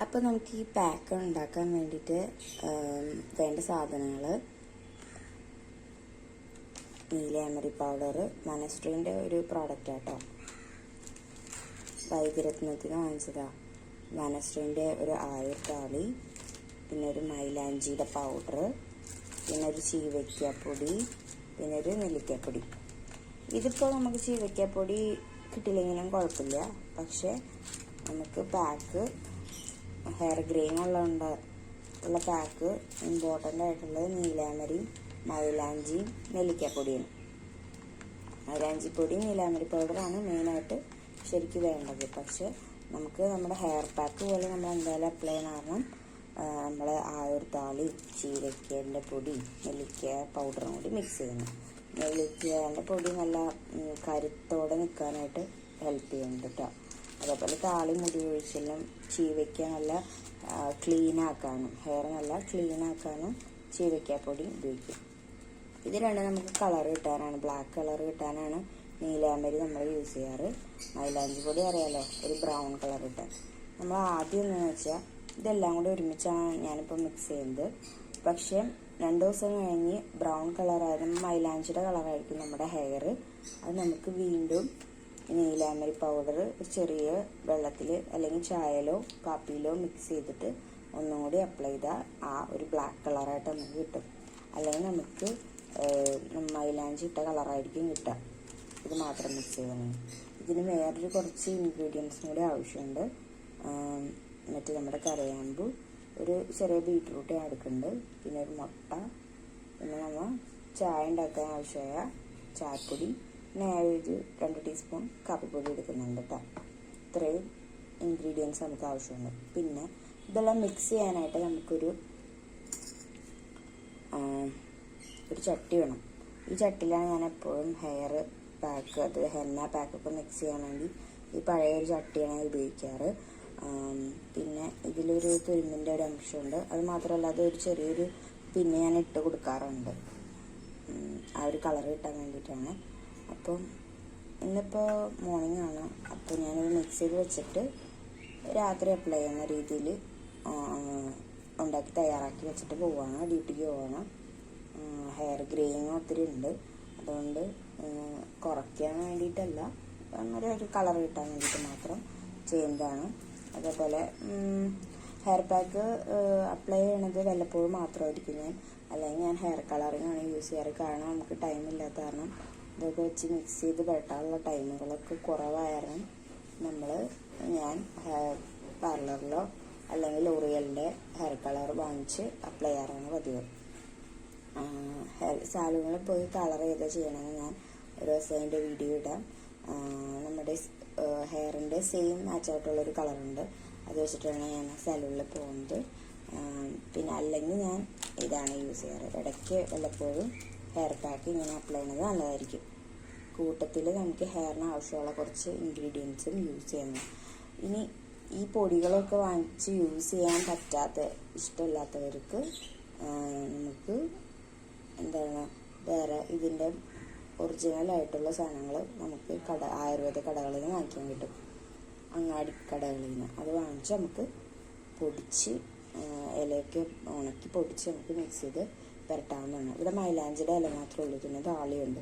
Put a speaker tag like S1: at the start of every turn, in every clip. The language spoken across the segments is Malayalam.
S1: അപ്പോൾ നമുക്ക് ഈ പാക്ക് ഉണ്ടാക്കാൻ വേണ്ടിയിട്ട് വേണ്ട സാധനങ്ങൾ നീലാമരി പൗഡർ മനസ്ട്രീൻ്റെ ഒരു പ്രോഡക്റ്റ് ആട്ടോ. വൈദ്യരത്നത്തിന് വാങ്ങിച്ചതാണ്. മനസ്ട്രീൻ്റെ ഒരു ആയുർതാളി, പിന്നെ ഒരു മൈലാഞ്ചിയുടെ പൗഡർ, പിന്നെ ഒരു ചീവയ്ക്കാപ്പൊടി, പിന്നെ ഒരു നെല്ലിക്കാപ്പൊടി. ഇതിപ്പോൾ നമുക്ക് ചീവയ്ക്കാപ്പൊടി കിട്ടില്ലെങ്കിലും കുഴപ്പമില്ല. പക്ഷേ നമുക്ക് പാക്ക് ഹെയർ ഗ്രെയിൻ ഉള്ള പാക്ക് ഇമ്പോർട്ടൻ്റ് ആയിട്ടുള്ളത് നീലാമരി, മൈലാഞ്ചിയും നെല്ലിക്കാപ്പൊടിയാണ്. മൈലാഞ്ചിപ്പൊടിയും നീലാമരി പൗഡറാണ് മെയിനായിട്ട് ശരിക്കും വേണ്ടത്. പക്ഷെ നമുക്ക് നമ്മുടെ ഹെയർ പാക്ക് പോലെ നമ്മൾ എന്തായാലും അപ്ലൈ ചെയ്യണം. കാരണം നമ്മൾ ആയുർതാളി, ചീരക്കേൻ്റെ പൊടി, നെല്ലിക്ക പൗഡറും കൂടി മിക്സ് ചെയ്യണം. നെല്ലിക്കേൻ്റെ പൊടി നല്ല കരുത്തോടെ നിൽക്കാനായിട്ട് ഹെൽപ്പ് ചെയ്യുന്നുണ്ട് കേട്ടോ. അതേപോലെ താളി മുടി ഒഴിച്ചെല്ലാം ചീവയ്ക്ക നല്ല ക്ലീനാക്കാനും ഹെയർ നല്ല ക്ലീനാക്കാനും ചീവയ്ക്കാപ്പൊടി ഉപയോഗിക്കും. ഇത് രണ്ടും നമുക്ക് കളർ കിട്ടാനാണ്, ബ്ലാക്ക് കളർ കിട്ടാനാണ് നീലാമരി നമ്മൾ യൂസ് ചെയ്യാറ്. മൈലാഞ്ചി പൊടി അറിയാലോ, ഒരു ബ്രൗൺ കളർ കിട്ടാൻ. നമ്മൾ ആദ്യം എന്താണെന്ന് വെച്ചാൽ ഇതെല്ലാം കൂടി ഒരുമിച്ചാണ് ഞാനിപ്പോൾ മിക്സ് ചെയ്യുന്നത്. പക്ഷേ 2 ദിവസം കഴിഞ്ഞ് ബ്രൗൺ കളറായാലും മൈലാഞ്ചിയുടെ കളറായിരിക്കും നമ്മുടെ ഹെയർ. അത് നമുക്ക് വീണ്ടും നീലാമരി പൗഡർ ഒരു ചെറിയ വെള്ളത്തിൽ അല്ലെങ്കിൽ ചായയിലോ കാപ്പിയിലോ മിക്സ് ചെയ്തിട്ട് ഒന്നും കൂടി അപ്ലൈ ചെയ്താൽ ആ ഒരു ബ്ലാക്ക് കളറായിട്ട് നമുക്ക് കിട്ടും. അല്ലെങ്കിൽ നമുക്ക് മൈലാഞ്ചി ഇട്ട കളറായിരിക്കും കിട്ടുക. ഇത് മാത്രം മിക്സ് ചെയ്യണം. ഇതിന് വേറൊരു കുറച്ച് ഇൻഗ്രീഡിയൻസും കൂടി ആവശ്യമുണ്ട്. മറ്റേ നമ്മുടെ കരയാമ്പു, ഒരു ചെറിയ ബീറ്റ്റൂട്ട് ഞാൻ എടുക്കുന്നുണ്ട്, പിന്നെ ഒരു മുട്ട, പിന്നെ നമ്മൾ ചായ ഉണ്ടാക്കാൻ ആവശ്യമായ ചായപ്പൊടി, പിന്നെ ഒരു 2 ടീസ്പൂൺ കാപ്പിപ്പൊടി എടുക്കുന്നുണ്ട് കേട്ടോ. ഇത്രയും ഇൻഗ്രീഡിയൻസ് നമുക്ക് ആവശ്യമുണ്ട്. പിന്നെ ഇതെല്ലാം മിക്സ് ചെയ്യാനായിട്ട് നമുക്കൊരു ചട്ടി വേണം. ഈ ചട്ടിയിലാണ് ഞാൻ എപ്പോഴും ഹെയർ പാക്ക്, അത് ഹെന്ന പാക്കൊക്കെ മിക്സ് ചെയ്യാൻ വേണ്ടി ഈ പഴയൊരു ചട്ടിയാണ് ഞാൻ ഉപയോഗിക്കാറ്. പിന്നെ ഇതിലൊരു തുരുമ്പിൻ്റെ ഒരു അംശമുണ്ട്. അത് മാത്രമല്ല അതൊരു ചെറിയൊരു പിന്നെ ഞാൻ ഇട്ട് കൊടുക്കാറുണ്ട്, ആ ഒരു കളർ കിട്ടാൻ വേണ്ടിയിട്ടാണ്. അപ്പം ഇന്നിപ്പോൾ മോർണിംഗ് ആണ്. അപ്പോൾ ഞാനത് മിക്സ് ചെയ്ത് വെച്ചിട്ട് രാത്രി അപ്ലൈ ചെയ്യുന്ന രീതിയിൽ ഉണ്ടാക്കി തയ്യാറാക്കി വെച്ചിട്ട് പോവുകയാണ്, ഡ്യൂട്ടിക്ക് പോവുകയാണ്. ഹെയർ ഗ്രേയിങ് ഒത്തിരി ഉണ്ട്, അതുകൊണ്ട് കുറയ്ക്കാൻ വേണ്ടിയിട്ടല്ല, ഒരു കളർ കിട്ടാൻ വേണ്ടിയിട്ട് മാത്രം ചെയ്യുന്നതാണ്. അതേപോലെ ഹെയർ പാക്ക് അപ്ലൈ ചെയ്യണത് വല്ലപ്പോഴും മാത്രമായിരിക്കും ഞാൻ, അല്ലെങ്കിൽ ഞാൻ ഹെയർ കളറിങ് ആണ് യൂസ് ചെയ്യാറ്. കാരണം നമുക്ക് ടൈമില്ലാത്ത കാരണം ഇതൊക്കെ വെച്ച് മിക്സ് ചെയ്ത് പെട്ടാനുള്ള ടൈമുകളൊക്കെ കുറവായിരുന്നു. ഞാൻ പാർലറിലോ അല്ലെങ്കിൽ ലോറിയലിൻ്റെ ഹെയർ കളർ വാങ്ങിച്ച് അപ്ലൈ ചെയ്യാറാണ് പതിവ്. സാലൂണിൽ പോയി കളർ ചെയ്താൽ ചെയ്യണമെന്ന് ഞാൻ ഒരു ദിവസം അതിൻ്റെ വീഡിയോ ഇടാം. നമ്മുടെ ഹെയറിൻ്റെ സെയിം മാച്ചായിട്ടുള്ളൊരു കളറുണ്ട്, അത് വെച്ചിട്ടാണ് ഞാൻ സലൂണിൽ പോകുന്നത്. പിന്നെ അല്ലെങ്കിൽ ഞാൻ ഇതാണ് യൂസ് ചെയ്യാറ്. ഇടയ്ക്ക് വല്ലപ്പോഴും ഹെയർ പാക്ക് ഇങ്ങനെ അപ്ലൈ ചെയ്യുന്നത് നല്ലതായിരിക്കും. കൂട്ടത്തിൽ നമുക്ക് ഹെയറിന് ആവശ്യമുള്ള കുറച്ച് ഇൻഗ്രീഡിയൻസും യൂസ് ചെയ്യണം. ഇനി ഈ പൊടികളൊക്കെ വാങ്ങിച്ച് യൂസ് ചെയ്യാൻ ഇഷ്ടമില്ലാത്തവർക്ക് നമുക്ക് വേറെ ഇതിൻ്റെ ഒറിജിനലായിട്ടുള്ള സാധനങ്ങൾ നമുക്ക് ആയുർവേദ കടകളിൽ നിന്ന് വാങ്ങിക്കാൻ കിട്ടും, അങ്ങാടി കടകളിൽ നിന്ന്. അത് വാങ്ങിച്ച് നമുക്ക് പൊടിച്ച് ഇലയൊക്കെ ഉണക്കി പൊടിച്ച് നമുക്ക് മിക്സ് ചെയ്ത് പുരട്ടാവുന്നതാണ്. ഇവിടെ മൈലാഞ്ചിയുടെ ഇല മാത്രമേ ഉള്ളൂ, പിന്നെ താളിയുണ്ട്,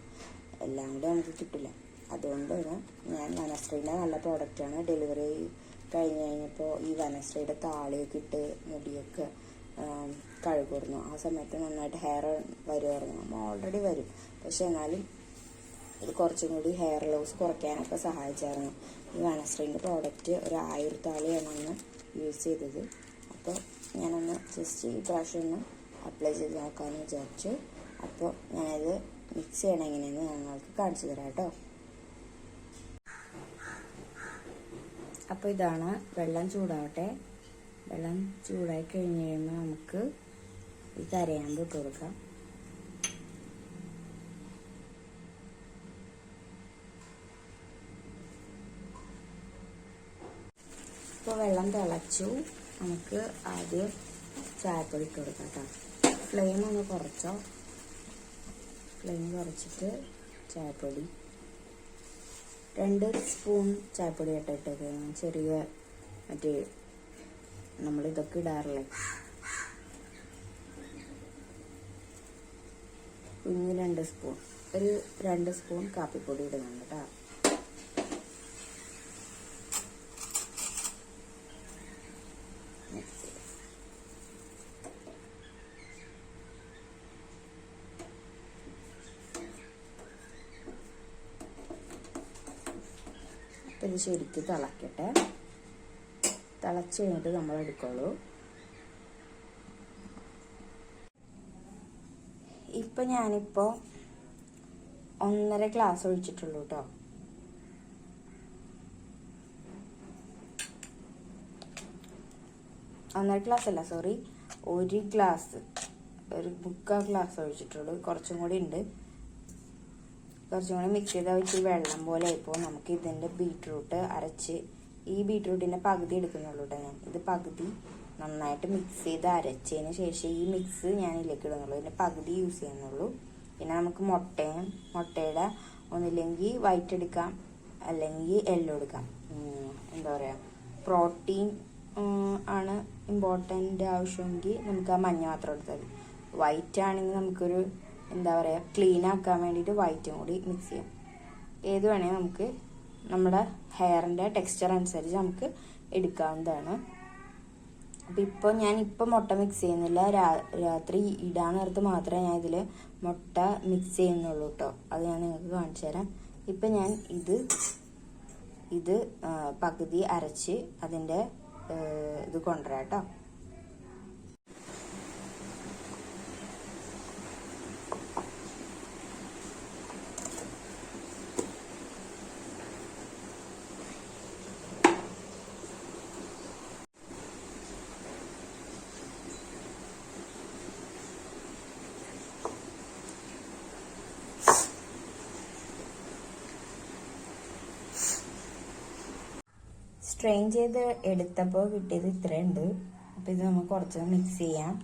S1: എല്ലാം കൂടെ നമുക്ക് കിട്ടില്ല. അതുകൊണ്ടാണ് ഞാൻ വനശ്രീയുടെ നല്ല പ്രോഡക്റ്റാണ്. ഡെലിവറി കഴിഞ്ഞപ്പോൾ ഈ വനശ്രീയുടെ താളിയൊക്കെ ഇട്ട് മുടിയൊക്കെ കഴുകുമായിരുന്നു. ആ സമയത്ത് നന്നായിട്ട് ഹെയർ വരുമായിരുന്നു. നമ്മൾ ഓൾറെഡി വരും, പക്ഷെ എന്നാലും ഇത് കുറച്ചും കൂടി ഹെയർ ലോസ് കുറയ്ക്കാനൊക്കെ സഹായിച്ചായിരുന്നു. ഈ വനശ്രീൻ്റെ പ്രോഡക്റ്റ് ഒരു ആയുർതാളിയാണ് ഒന്ന് യൂസ് ചെയ്തത്. അപ്പോൾ ഞാനൊന്ന് ജസ്റ്റ് ഈ പ്രാവശ്യം ഒന്ന് അപ്ലൈ ചെയ്ത് നോക്കാമെന്ന് വിചാരിച്ചു. അപ്പോൾ ഞാനത് മിക്സ് ചെയ്യണം എങ്ങനെയെന്ന് ഞങ്ങൾക്ക് കാണിച്ചു തരാം കേട്ടോ. അപ്പോൾ ഇതാണ്, വെള്ളം ചൂടാവട്ടെ. വെള്ളം ചൂടായി കഴിഞ്ഞ് കഴിയുമ്പോൾ നമുക്ക് ഈ കരയാമ്പ് ഇട്ട് കൊടുക്കാം. ഇപ്പോൾ വെള്ളം തിളച്ചു, നമുക്ക് ആദ്യം ചായപ്പൊടി ഇട്ട് കൊടുക്കാം കേട്ടോ. ഫ്ലെയിം ഒന്ന് കുറച്ചോ, ഫ്ലെയിം കുറച്ചിട്ട് ചായപ്പൊടി 2 സ്പൂൺ ചായപ്പൊടി ഇട്ടിട്ട് ചെറിയ മറ്റേ നമ്മളിതൊക്കെ ഇടാറില്ലേ. കുഞ്ഞ് 2 സ്പൂൺ, ഒരു 2 സ്പൂൺ കാപ്പിപ്പൊടി ഇടുന്നുണ്ട് കേട്ടോ. ഇത് ശരിക്ക് തിളക്കട്ടെ. തിളച്ച് കഴിഞ്ഞിട്ട് നമ്മൾ എടുക്കുള്ളൂ. ഇപ്പം ഞാനിപ്പോൾ 1.5 ഗ്ലാസ് ഒഴിച്ചിട്ടുള്ളൂ കേട്ടോ. ഒന്നര ഗ്ലാസ് അല്ല, സോറി, 1 ഗ്ലാസ്, ഒരു 1/4 ഗ്ലാസ് ഒഴിച്ചിട്ടുള്ളൂ. കുറച്ചും കൂടി ഉണ്ട്. കുറച്ചും കൂടി മിക്സ് ചെയ്താൽ വെച്ച് വെള്ളം പോലെ ആയിപ്പോൾ നമുക്ക് ഇതിൻ്റെ ബീട്രൂട്ട് അരച്ച്, ഈ ബീട്രൂട്ടിൻ്റെ പകുതി എടുക്കുന്നുള്ളൂ കേട്ടോ ഞാൻ. ഇത് പകുതി നന്നായിട്ട് മിക്സ് ചെയ്ത് അരച്ചതിന് ശേഷം ഈ മിക്സ് ഞാൻ ഇതിലേക്ക് ഇടുന്നുള്ളൂ. ഇതിൻ്റെ പകുതി യൂസ് ചെയ്യുന്നുള്ളൂ. പിന്നെ നമുക്ക് മുട്ടയുടെ ഒന്നില്ലെങ്കിൽ വൈറ്റ് എടുക്കാം, അല്ലെങ്കിൽ യെല്ലോ എടുക്കാം. എന്താ പറയുക, പ്രോട്ടീൻ ആണ് ഇമ്പോർട്ടൻ്റ് ആവശ്യമെങ്കിൽ നമുക്ക് ആ മഞ്ഞ മാത്രം എടുത്താൽ മതി. വൈറ്റ് ആണെങ്കിൽ നമുക്കൊരു എന്താ പറയുക, ക്ലീൻ ആക്കാൻ വേണ്ടിയിട്ട് വൈറ്റും കൂടി മിക്സ് ചെയ്യാം. ഏത് വേണമെങ്കിൽ നമുക്ക് നമ്മുടെ ഹെയറിൻ്റെ ടെക്സ്ചർ അനുസരിച്ച് നമുക്ക് എടുക്കാവുന്നതാണ്. അപ്പം ഇപ്പോൾ മുട്ട മിക്സ് ചെയ്യുന്നില്ല. രാത്രി ഇടാൻ നേരത്ത് മാത്രമേ ഞാൻ ഇതിൽ മുട്ട മിക്സ് ചെയ്യുന്നുള്ളൂ കേട്ടോ. അത് ഞാൻ നിങ്ങൾക്ക് കാണിച്ചു തരാം. ഇപ്പം ഞാൻ ഇത് പകുതി അരച്ച് അതിൻ്റെ ഇത് കൊണ്ടുവരാം കേട്ടോ. സ്ട്രെയിൻ ചെയ്ത് എടുത്തപ്പോൾ കിട്ടിയത് ഇത്രയുണ്ട്. അപ്പം ഇത് നമുക്ക് കുറച്ച് മിക്സ് ചെയ്യാം.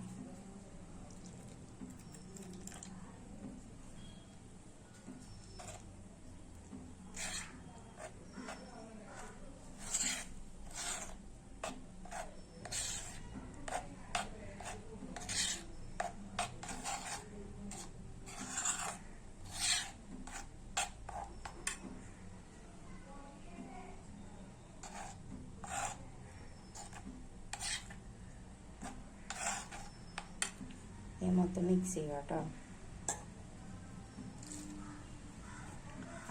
S1: മൊത്തം മിക്സ് ചെയ്യുക കേട്ടോ.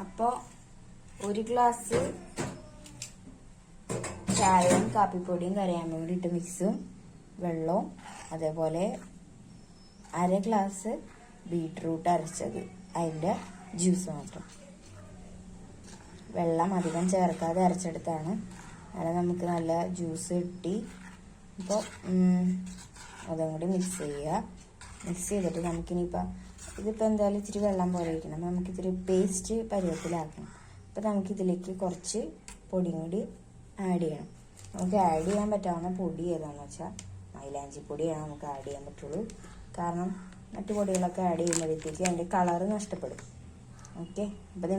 S1: അപ്പോൾ 1 ഗ്ലാസ് ചായയും കാപ്പിപ്പൊടിയും കരയാൻ വേണ്ടിയിട്ട് മിക്സും വെള്ളവും, അതേപോലെ 1/2 ഗ്ലാസ് ബീട്രൂട്ട് അരച്ചത്, അതിൻ്റെ ജ്യൂസ് മാത്രം. വെള്ളം അധികം ചേർക്കാതെ അരച്ചെടുത്താണ്. അങ്ങനെ നമുക്ക് നല്ല ജ്യൂസ് കിട്ടി. അപ്പോൾ അതും കൂടി മിക്സ് ചെയ്യുക. മിക്സ് ചെയ്തിട്ട് നമുക്കിനിയിപ്പോൾ ഇതിപ്പോൾ എന്തായാലും ഇച്ചിരി വെള്ളം പോലെ ഇരിക്കണം. നമുക്കിത്തിരി പേസ്റ്റ് പരുവത്തിലാക്കണം. അപ്പോൾ നമുക്കിതിലേക്ക് കുറച്ച് പൊടിയും കൂടി ആഡ് ചെയ്യണം. നമുക്ക് ആഡ് ചെയ്യാൻ പറ്റാവുന്ന പൊടി ഏതാണെന്ന് വെച്ചാൽ മൈലാഞ്ചി പൊടിയാണ് നമുക്ക് ആഡ് ചെയ്യാൻ പറ്റുള്ളൂ. കാരണം മറ്റു പൊടികളൊക്കെ ആഡ് ചെയ്യുമ്പോഴത്തേക്ക് അതിൻ്റെ കളറ് നഷ്ടപ്പെടും. ഓക്കെ, അപ്പോൾ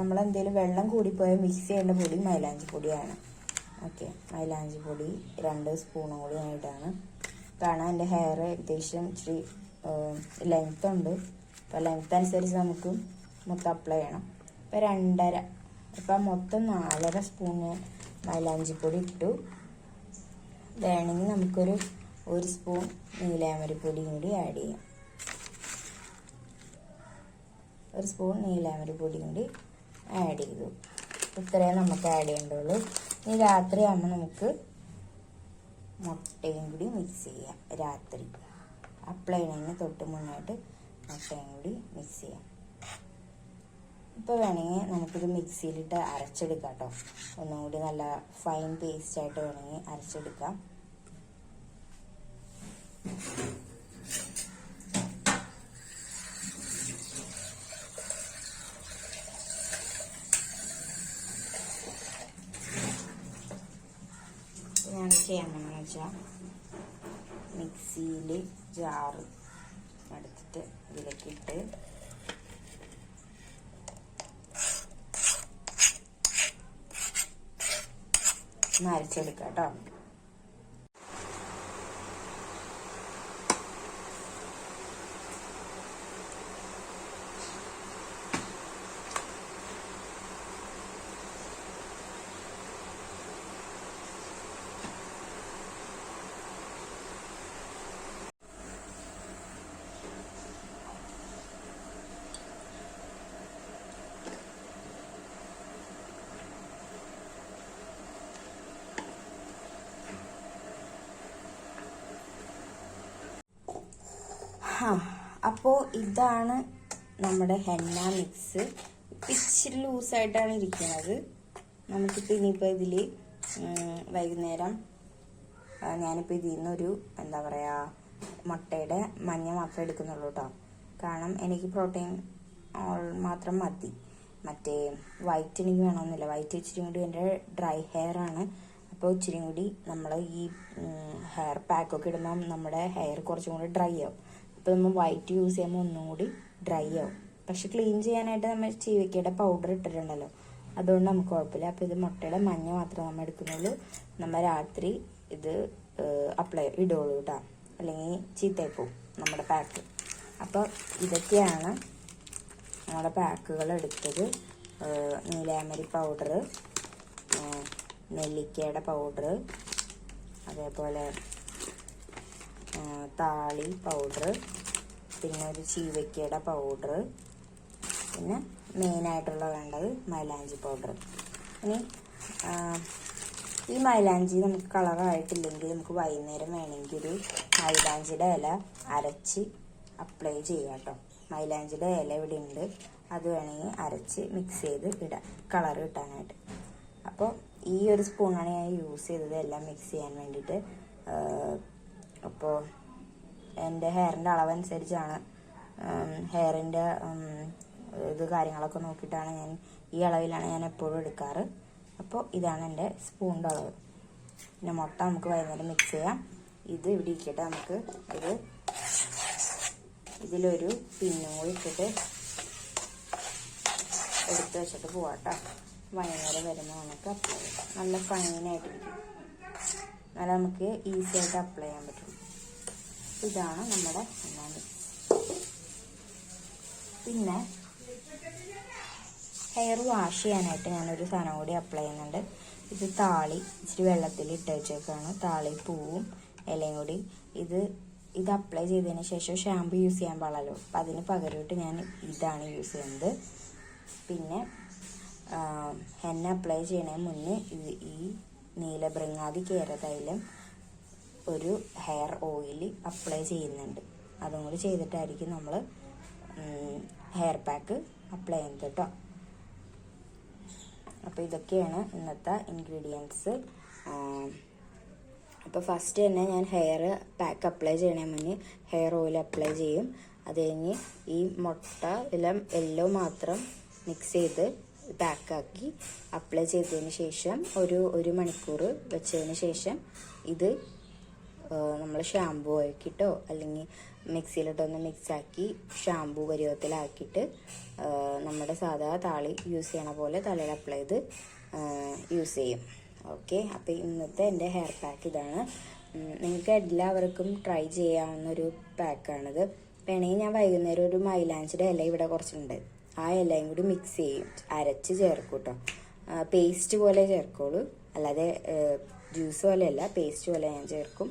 S1: നമ്മളെന്തെങ്കിലും വെള്ളം കൂടിപ്പോയാൽ മിക്സ് ചെയ്യേണ്ട പൊടി മൈലാഞ്ചി പൊടിയാണ്. ഓക്കെ, മൈലാഞ്ചി പൊടി 2 സ്പൂണും കൂടി ആയിട്ടാണ്. കാരണം എൻ്റെ ഹെയർ ഏകദേശം ഇച്ചിരി ലെങ്ത് ഉണ്ട്. അപ്പോൾ ലെങ്ത് അനുസരിച്ച് നമുക്ക് മൊത്തം അപ്ലൈ ചെയ്യണം. ഇപ്പോൾ 2.5, ഇപ്പം മൊത്തം 4.5 സ്പൂണ് മൈലാഞ്ചിപ്പൊടി ഇട്ടു. വേണമെങ്കിൽ നമുക്കൊരു 1 സ്പൂൺ നീലാമരിപ്പൊടിയും കൂടി ആഡ് ചെയ്യാം. 1 സ്പൂൺ നീലാമരിപ്പൊടിയും കൂടി ആഡ് ചെയ്തു. ഇത്രയും നമുക്ക് ആഡ് ചെയ്യേണ്ടുള്ളൂ. ഇനി രാത്രി ആകുമ്പോൾ നമുക്ക് മുട്ടയും കൂടി മിക്സ് ചെയ്യാം. രാത്രി അപ്ലൈ ചെയ്യുന്നതിന് തൊട്ട് മുന്നായിട്ട് മുട്ടയും കൂടി മിക്സ് ചെയ്യാം. ഇപ്പോൾ വേണമെങ്കിൽ നമുക്കിത് മിക്സിയിലിട്ട് അരച്ചെടുക്കാം കേട്ടോ. ഒന്നും കൂടി നല്ല ഫൈൻ പേസ്റ്റായിട്ട് വേണമെങ്കിൽ അരച്ചെടുക്കാം. ഞാൻ ചെയ്യാമെന്ന് വെച്ചാൽ മിക്സിയിൽ ജാറ് എടുത്തിട്ട് ഇതിലേക്ക് ഇട്ട് അരച്ചെടുക്കാം കേട്ടോ. അപ്പോൾ ഇതാണ് നമ്മുടെ ഹെന്ന മിക്സ്. ഇച്ചിരി ലൂസായിട്ടാണ് ഇരിക്കുന്നത്. നമുക്കിപ്പോൾ ഇനിയിപ്പോൾ ഇതിൽ വൈകുന്നേരം ഞാനിപ്പോൾ ഇതിൽ നിന്നൊരു എന്താ പറയുക മുട്ടയുടെ മഞ്ഞ മാത്രമേ എടുക്കുന്നുള്ളൂ കേട്ടോ. കാരണം എനിക്ക് പ്രോട്ടീൻ മാത്രം മതി. മറ്റേ വൈറ്റ് എനിക്ക് വേണമെന്നില്ല. വൈറ്റ് ഇച്ചിരി കൂടി എൻ്റെ ഡ്രൈ ഹെയർ ആണ്. അപ്പോൾ ഇച്ചിരി കൂടി നമ്മൾ ഈ ഹെയർ പാക്കൊക്കെ ഇടുമ്പോൾ നമ്മുടെ ഹെയർ കുറച്ചും കൂടി ഡ്രൈ ആവും. അപ്പോൾ നമ്മൾ വൈറ്റ് യൂസ് ചെയ്യുമ്പോൾ ഒന്നും കൂടി ഡ്രൈ ആവും. പക്ഷെ ക്ലീൻ ചെയ്യാനായിട്ട് നമ്മൾ ചീവയ്ക്കയുടെ പൗഡർ ഇട്ടിട്ടുണ്ടല്ലോ, അതുകൊണ്ട് നമുക്ക് കുഴപ്പമില്ല. അപ്പോൾ ഇത് മുട്ടയുടെ മഞ്ഞ മാത്രമേ നമ്മൾ എടുക്കുന്നുള്ളൂ. നമ്മൾ രാത്രി ഇത് ഇടുള്ളൂ കേട്ടോ, അല്ലെങ്കിൽ ചീത്തയായി പോവും നമ്മുടെ പാക്ക്. അപ്പോൾ ഇതൊക്കെയാണ് നമ്മുടെ പാക്കുകൾ എടുത്തത്. നീലാമരി പൗഡർ, നെല്ലിക്കയുടെ പൗഡർ, അതേപോലെ താളി പൗഡർ, പിന്നെ ഒരു ചീവയ്ക്കയുടെ പൗഡർ, പിന്നെ മെയിനായിട്ടുള്ള വേണ്ടത് മൈലാഞ്ചി പൗഡർ. ഇനി ഈ മൈലാഞ്ചി നമുക്ക് കളറായിട്ടില്ലെങ്കിൽ നമുക്ക് വൈകുന്നേരം വേണമെങ്കിൽ ഒരു മൈലാഞ്ചിയുടെ ഇല അരച്ച് അപ്ലൈ ചെയ്യാം കേട്ടോ. മൈലാഞ്ചിയുടെ ഇല ഇവിടെ ഉണ്ട്, അത് വേണമെങ്കിൽ അരച്ച് മിക്സ് ചെയ്ത് ഇടാം കളർ കിട്ടാനായിട്ട്. അപ്പോൾ ഈ ഒരു സ്പൂണാണ് ഞാൻ യൂസ് ചെയ്തത് എല്ലാം മിക്സ് ചെയ്യാൻ വേണ്ടിയിട്ട്. അപ്പോൾ എൻ്റെ ഹെയറിൻ്റെ അളവനുസരിച്ചാണ്, ഹെയറിൻ്റെ ഇത് കാര്യങ്ങളൊക്കെ നോക്കിയിട്ടാണ് ഞാൻ ഈ അളവിലാണ് ഞാൻ എപ്പോഴും എടുക്കാറ്. അപ്പോൾ ഇതാണ് എൻ്റെ സ്പൂണിൻ്റെ അളവ്. പിന്നെ മുട്ട നമുക്ക് വൈകുന്നേരം മിക്സ് ചെയ്യാം. ഇത് ഇവിടെ ഇരിക്കട്ടെ, നമുക്ക് ഇതിലൊരു പിന്നും കൂടി ഇട്ടിട്ട് എടുത്ത് വെച്ചിട്ട് പോവാട്ടോ. വൈകുന്നേരം വരുമ്പോൾ നമുക്ക് അപ്ലൈ ചെയ്യാം. നല്ല ഫൈനായിട്ടിരിക്കും, നല്ല നമുക്ക് ഈസി ആയിട്ട് അപ്ലൈ ചെയ്യാൻ പറ്റും. ഇതാണ് നമ്മുടെ മിക്സ്. പിന്നെ ഹെയർ വാഷ് ചെയ്യാനായിട്ട് ഞാനൊരു സാധനം കൂടി അപ്ലൈ ചെയ്യുന്നുണ്ട്. ഇത് താളി ഇച്ചിരി വെള്ളത്തിൽ ഇട്ട് വെച്ചേക്കാണ്. താളി പൂവും ഇലയും കൂടി. ഇത് അപ്ലൈ ചെയ്തതിന് ശേഷം ഷാമ്പു യൂസ് ചെയ്യാൻ പാടില്ലല്ലോ, അപ്പം അതിന് പകരമായിട്ട് ഞാൻ ഇതാണ് യൂസ് ചെയ്യുന്നത്. പിന്നെ ഹെന്ന അപ്ലൈ ചെയ്യണതിന് മുന്നേ ഈ നീലഭൃങ്ങാതി കേരതൈലം ഒരു ഹെയർ ഓയിൽ അപ്ലൈ ചെയ്യുന്നുണ്ട്. അതും കൂടി ചെയ്തിട്ടായിരിക്കും നമ്മൾ ഹെയർ പാക്ക് അപ്ലൈ ചെയ്യുന്നത് കേട്ടോ. അപ്പോൾ ഇതൊക്കെയാണ് ഇന്നത്തെ ഇൻഗ്രീഡിയൻസ്. അപ്പോൾ ഫസ്റ്റ് തന്നെ ഞാൻ ഹെയർ പാക്ക് അപ്ലൈ ചെയ്യണേ മുന്നേ ഹെയർ ഓയിൽ അപ്ലൈ ചെയ്യും. അത് കഴിഞ്ഞ് ഈ മുട്ട എല്ലോ മാത്രം മിക്സ് ചെയ്ത് പാക്കാക്കി അപ്ലൈ ചെയ്തതിന് ശേഷം ഒരു മണിക്കൂർ വെച്ചതിന് ശേഷം ഇത് നമ്മൾ ഷാമ്പൂ ആക്കിയിട്ടോ അല്ലെങ്കിൽ മിക്സിയിലിട്ടൊന്ന് മിക്സാക്കി ഷാമ്പൂ പരുവത്തിലാക്കിയിട്ട് നമ്മുടെ സാധാ താളി യൂസ് ചെയ്യണ പോലെ തലയിൽ അപ്ലൈ ചെയ്ത് യൂസ് ചെയ്യും. ഓക്കെ, അപ്പോൾ ഇന്നത്തെ എൻ്റെ ഹെയർ പാക്ക് ഇതാണ്. നിങ്ങൾക്ക് എല്ലാവർക്കും ട്രൈ ചെയ്യാവുന്നൊരു പാക്കാണിത്. വേണമെങ്കിൽ ഞാൻ വൈകുന്നേരം ഒരു മൈലാഞ്ചിയുടെ ഇല ഇവിടെ കുറച്ചുണ്ട്, ആ ഇലയും കൂടി മിക്സ് ചെയ്യും, അരച്ച് ചേർക്കും കേട്ടോ. പേസ്റ്റ് പോലെ ചേർക്കുള്ളൂ, അല്ലാതെ ജ്യൂസ് പോലെയല്ല, പേസ്റ്റ് പോലെ ഞാൻ ചേർക്കും.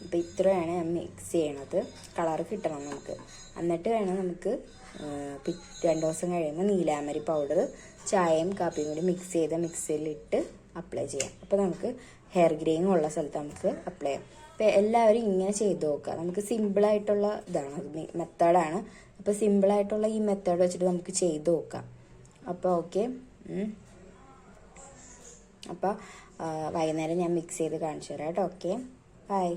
S1: അപ്പോൾ ഇത്രയാണ് ഞാൻ മിക്സ് ചെയ്യണത്. കളർ കിട്ടണം നമുക്ക്. എന്നിട്ട് വേണം നമുക്ക് 2 ദിവസം കഴിയുമ്പോൾ നീലാമരി പൗഡർ ചായയും കാപ്പിയും കൂടി മിക്സ് ചെയ്ത മിക്സിയിലിട്ട് അപ്ലൈ ചെയ്യാം. അപ്പോൾ നമുക്ക് ഹെയർ ഗ്രെയിൻ ഉള്ള സ്ഥലത്ത് നമുക്ക് അപ്ലൈ ചെയ്യാം. അപ്പോൾ എല്ലാവരും ഇങ്ങനെ ചെയ്ത് നോക്കുക. നമുക്ക് സിമ്പിളായിട്ടുള്ള ഇതാണ്, മെത്തേഡാണ്. അപ്പോൾ സിമ്പിളായിട്ടുള്ള ഈ മെത്തേഡ് വെച്ചിട്ട് നമുക്ക് ചെയ്ത് നോക്കാം. അപ്പോൾ ഓക്കെ, അപ്പോൾ വൈകുന്നേരം ഞാൻ മിക്സ് ചെയ്ത് കാണിച്ചു തരാം കേട്ടോ. Okay, by.